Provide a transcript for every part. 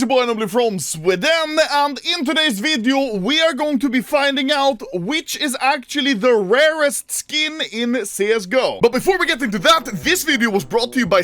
your boy Anomaly from Sweden, and in today's video we are going to be finding out which is actually the rarest skin in CSGO. But before we get into that, this video was brought to you by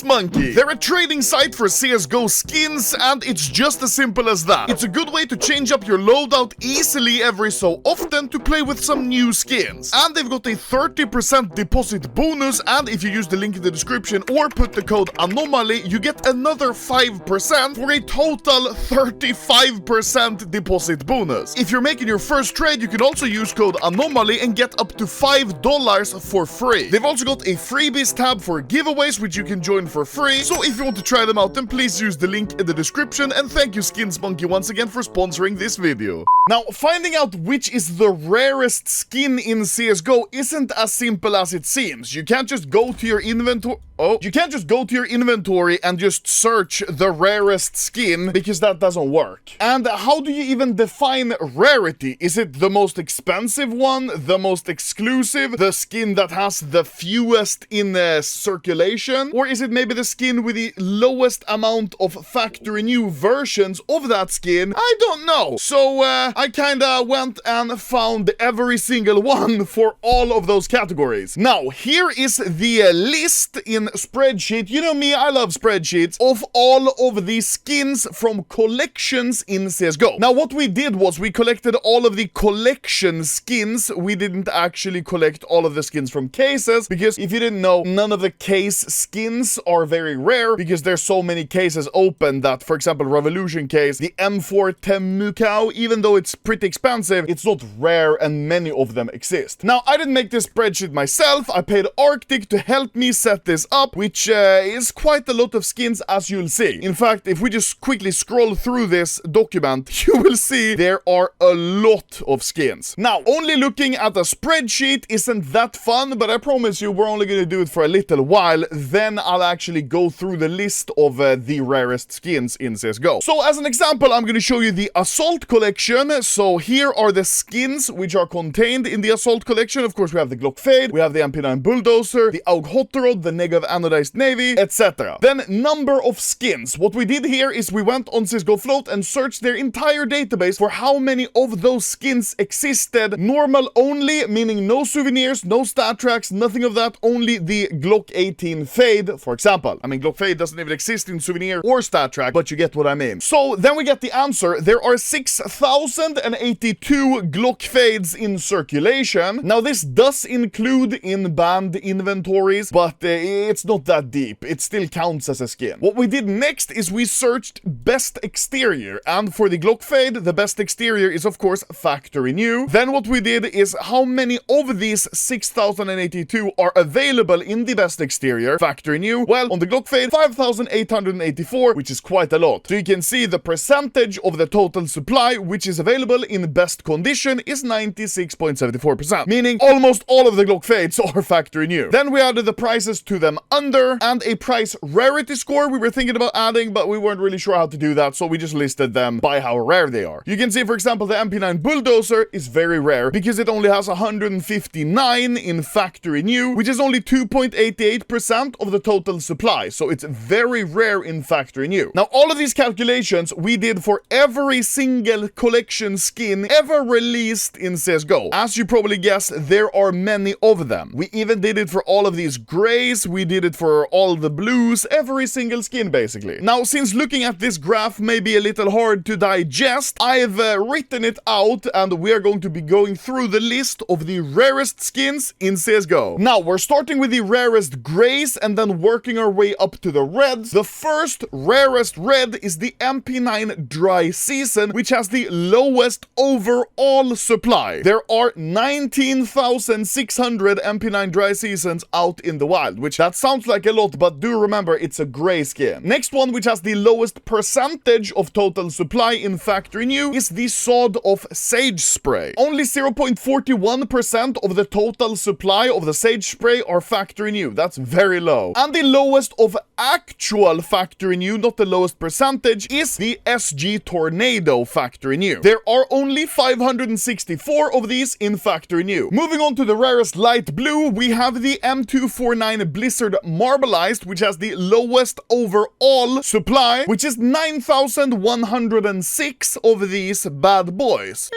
Monkey. They're a trading site for CSGO skins, and it's just as simple as that. It's a good way to change up your loadout easily every so often to play with some new skins. And they've got a 30% deposit bonus, and if you use the link in the description or put the code Anomaly, you get another 5% for a total 35% deposit bonus. If you're making your first trade, you can also use code Anomaly and get up to $5 for free. They've also got a freebies tab for giveaways, which you can join for free. So if you want to try them out, then please use the link in the description. And thank you Monkey once again for sponsoring this video. Now, finding out which is the rarest skin in CSGO isn't as simple as it seems. You can't just go to your inventory. You can't just go to your inventory and just search the rarest skin, because that doesn't work. And how do you even define rarity? Is it the most expensive one, the most exclusive, the skin that has the fewest in circulation? Or is it maybe the skin with the lowest amount of factory new versions of that skin? I don't know. So I kinda went and found every single one for all of those categories. Now, here is the list in spreadsheet. You know me, I love spreadsheets, of all of the skins from collections in CSGO. Now, what we did was we collected all of the collection skins. We didn't actually collect all of the skins from cases, because if you didn't know, none of the case skins are very rare, because there's so many cases open that, for example, Revolution case, the M4 Temukau, even though it's pretty expensive, it's not rare and many of them exist. Now, I didn't make this spreadsheet myself. I paid Arctic to help me set this up, which is quite a lot of skins, as you'll see. In fact, if we just quickly scroll through this document, you will see there are a lot of skins. Now, only looking at a spreadsheet isn't that fun, but I promise you we're only going to do it for a little while. Then I'll actually go through the list of the rarest skins in CSGO. So as an example, I'm going to show you the Assault collection. So here are the skins which are contained in the Assault collection. Of course, we have the Glock Fade, we have the MP9 Bulldozer, the AUG Hot Rod, the Negative Anodized Navy, etc. Then number of skins. What we did here is we went on CSGO Float and searched their entire database for how many of those skins existed. Normal only, meaning no souvenirs, no stat tracks, nothing of that, only the Glock 18 Fade, for example. I mean, Glock Fade doesn't even exist in souvenir or stat track, but you get what I mean. So then we get the answer. There are 6,082 Glock Fades in circulation. Now, this does include in-band inventories, but it's not that deep. It still counts as a skin. What we did next is we searched best exterior, and for the Glock Fade, the best exterior is of course factory new. Then what we did is how many of these 6,082 are available in the best exterior, factory new. Well, on the Glock Fade, 5,884, which is quite a lot. So you can see the percentage of the total supply which is available in best condition is 96.74%, meaning almost all of the Glock Fades are factory new. Then we added the prices to them under, and a price rarity score we were thinking about adding, but we weren't really sure how to do that, so we just listed them by how rare they are. You can see, for example, the MP9 Bulldozer is very rare because it only has 159 in factory new, which is only 2.88% of the total supply, so it's very rare in factory new. Now, all of these calculations we did for every single collection skin ever released in CSGO. As you probably guessed, there are many of them. We even did it for all of these grays, we did it for all the blues, every single skin basically. Now, since looking at this graph may be a little hard to digest, I've written it out, and we are going to be going through the list of the rarest skins in CSGO. Now, we're starting with the rarest grays and then working our way up to the reds. The first rarest red is the MP9 Dry Season, which has the lowest overall supply. There are 19,600 MP9 Dry Seasons out in the wild, which that sounds like a lot, but do remember it's a gray skin. Next one, which has the lowest percentage of total supply in factory new, is the Sawed Off Sage Spray. Only 0.41% of the total supply of the Sage Spray are factory new. That's very low. And the lowest of actual factory new, not the lowest percentage, is the SG Tornado factory new. There are only 564 of these in factory new. Moving on to the rarest light blue, we have the M249 Blizzard Marbleized, which has the lowest overall supply, which is 9,106 of these bad boys.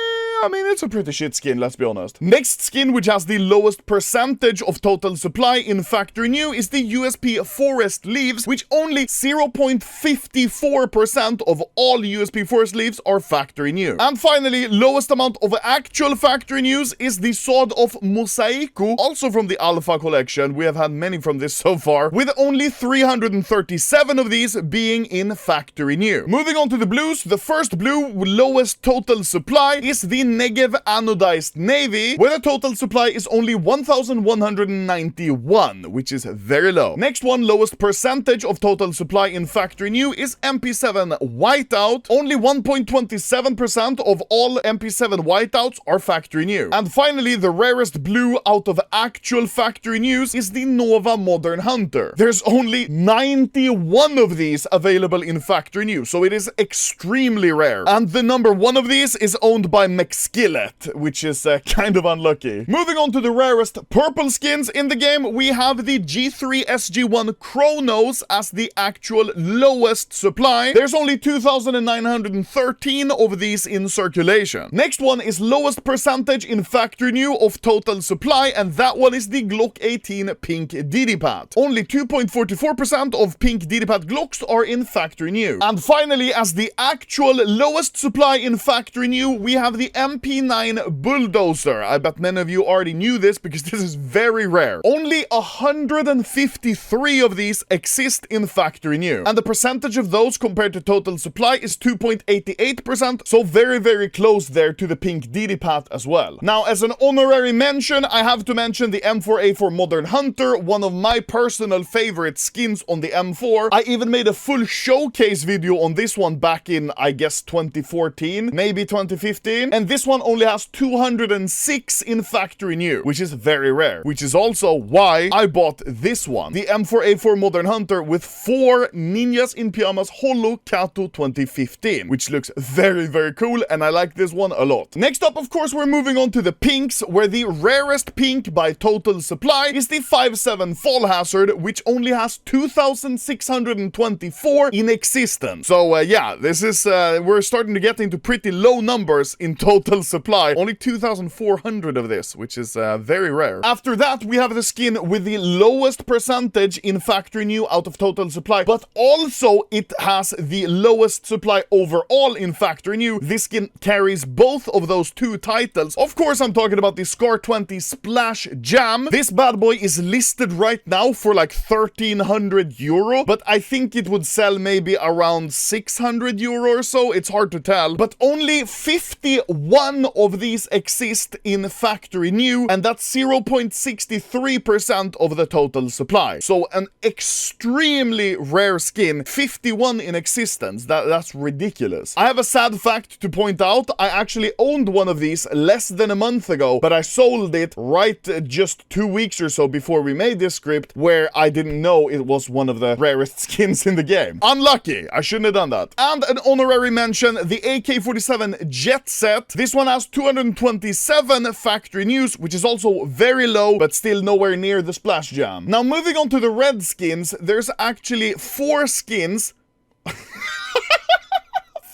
I mean, it's a pretty shit skin, let's be honest. Next skin, which has the lowest percentage of total supply in factory new, is the USP Forest Leaves, which only 0.54% of all USP Forest Leaves are factory new. And finally, lowest amount of actual factory news is the Sword of Mosaiku, also from the Alpha collection. We have had many from this so far, with only 337 of these being in factory new. Moving on to the blues, the first blue with lowest total supply is the Negev Anodized Navy, where the total supply is only 1,191, which is very low. Next one, lowest percentage of total supply in factory new is MP7 Whiteout. Only 1.27% of all MP7 Whiteouts are factory new. And finally, the rarest blue out of actual factory news is the Nova Modern Hunter. There's only 91 of these available in factory new, so it is extremely rare. And the number one of these is owned by Skillet, which is kind of unlucky. Moving on to the rarest purple skins in the game, we have the G3 SG1 Chronos as the actual lowest supply. There's only 2,913 of these in circulation. Next one is lowest percentage in factory new of total supply, and that one is the Glock 18 Pink Didipat. Only 2.44% of Pink Didipat Glocks are in factory new. And finally, as the actual lowest supply in factory new, we have the MP9 Bulldozer. I bet many of you already knew this because this is very rare. Only 153 of these exist in factory new, and the percentage of those compared to total supply is 2.88%, so very, very close there to the Pink Didipat as well. Now, as an honorary mention, I have to mention the M4A4 Modern Hunter, one of my personal favorite skins on the M4. I even made a full showcase video on this one back in, I guess, 2014, maybe 2015, and this one only has 206 in factory new, which is very rare, which is also why I bought this one, the M4A4 Modern Hunter with 4 Ninjas in Pyjamas Holo Kato 2015, which looks very, very cool, and I like this one a lot. Next up, of course, we're moving on to the pinks, where the rarest pink by total supply is the 5.7 Fall Hazard, which only has 2,624 in existence. So yeah, this is we're starting to get into pretty low numbers in total supply. Only 2,400 of this, which is very rare. After that, we have the skin with the lowest percentage in factory new out of total supply, but also it has the lowest supply overall in factory new. This skin carries both of those two titles. Of course, I'm talking about the Scar 20 Splash Jam. This bad boy is listed right now for like 1,300 euro, but I think it would sell maybe around 600 euro or so. It's hard to tell, but only 51 of these exist in factory new, and that's 0.63% of the total supply. So an extremely rare skin, 51 in existence. That's ridiculous. I have a sad fact to point out. I actually owned one of these less than a month ago, but I sold it right just 2 weeks or so before we made this script, where I didn't know it was one of the rarest skins in the game. Unlucky. I shouldn't have done that. And an honorary mention, the AK-47 Jet Set. This one has 227 factory news, which is also very low, but still nowhere near the Splash Jam. Now, moving on to the red skins, there's actually 4 skins.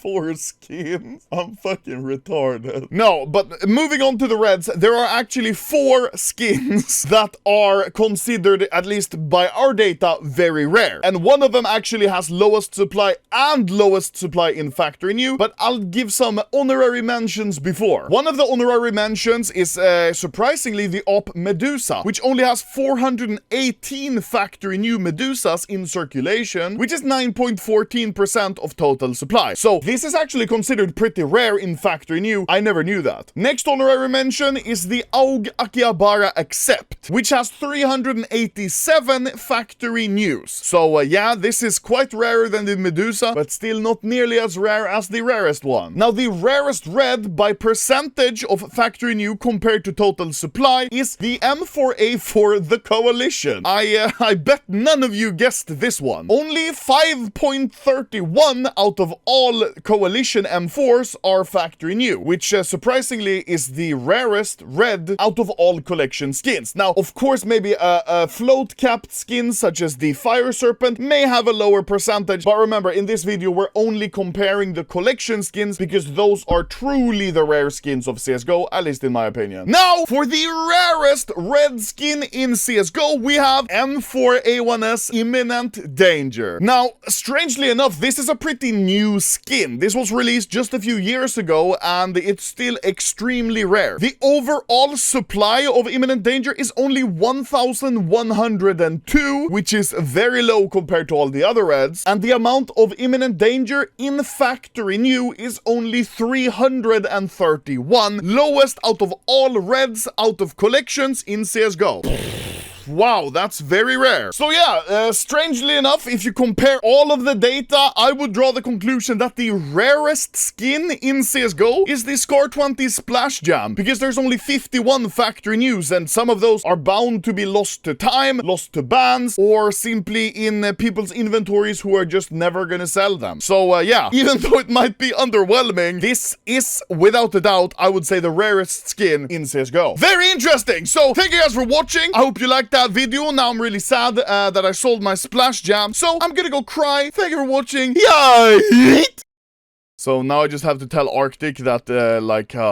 4 skins? I'm fucking retarded. No, but moving on to the reds, there are actually 4 skins that are considered, at least by our data, very rare. And one of them actually has lowest supply and lowest supply in factory new, but I'll give some honorary mentions before. One of the honorary mentions is, surprisingly, the Op Medusa, which only has 418 factory new Medusas in circulation, which is 9.14% of total supply. So this is actually considered pretty rare in factory new. I never knew that. Next honorary mention is the AUG Akihabara Accept, which has 387 factory news. So yeah, this is quite rarer than the Medusa, but still not nearly as rare as the rarest one. Now, the rarest red by percentage of factory new compared to total supply is the M4A4 The Coalition. I bet none of you guessed this one. Only 5.31 out of all Coalition M4s are factory new, which surprisingly is the rarest red out of all collection skins. Now, of course, maybe a float-capped skin such as the Fire Serpent may have a lower percentage, but remember, in this video, we're only comparing the collection skins because those are truly the rare skins of CSGO, at least in my opinion. Now, for the rarest red skin in CSGO, we have M4A1S Imminent Danger. Now, strangely enough, this is a pretty new skin. This was released just a few years ago, and it's still extremely rare. The overall supply of Imminent Danger is only 1,102, which is very low compared to all the other reds, and the amount of Imminent Danger in factory new is only 331, lowest out of all reds out of collections in CSGO. Wow, that's very rare. So yeah, strangely enough, if you compare all of the data, I would draw the conclusion that the rarest skin in CSGO is the Scar20 Splash Jam, because there's only 51 factory news, and some of those are bound to be lost to time, lost to bans, or simply in people's inventories who are just never gonna sell them. So yeah, even though it might be underwhelming, this is, without a doubt, I would say the rarest skin in CSGO. Very interesting! So, thank you guys for watching. I hope you liked that video. Now I'm really sad that I sold my Splash Jam, so I'm gonna go cry. Thank you for watching. Yay! So now I just have to tell Arctic that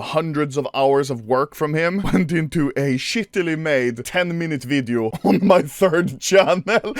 hundreds of hours of work from him went into a shittily made 10-minute video on my third channel.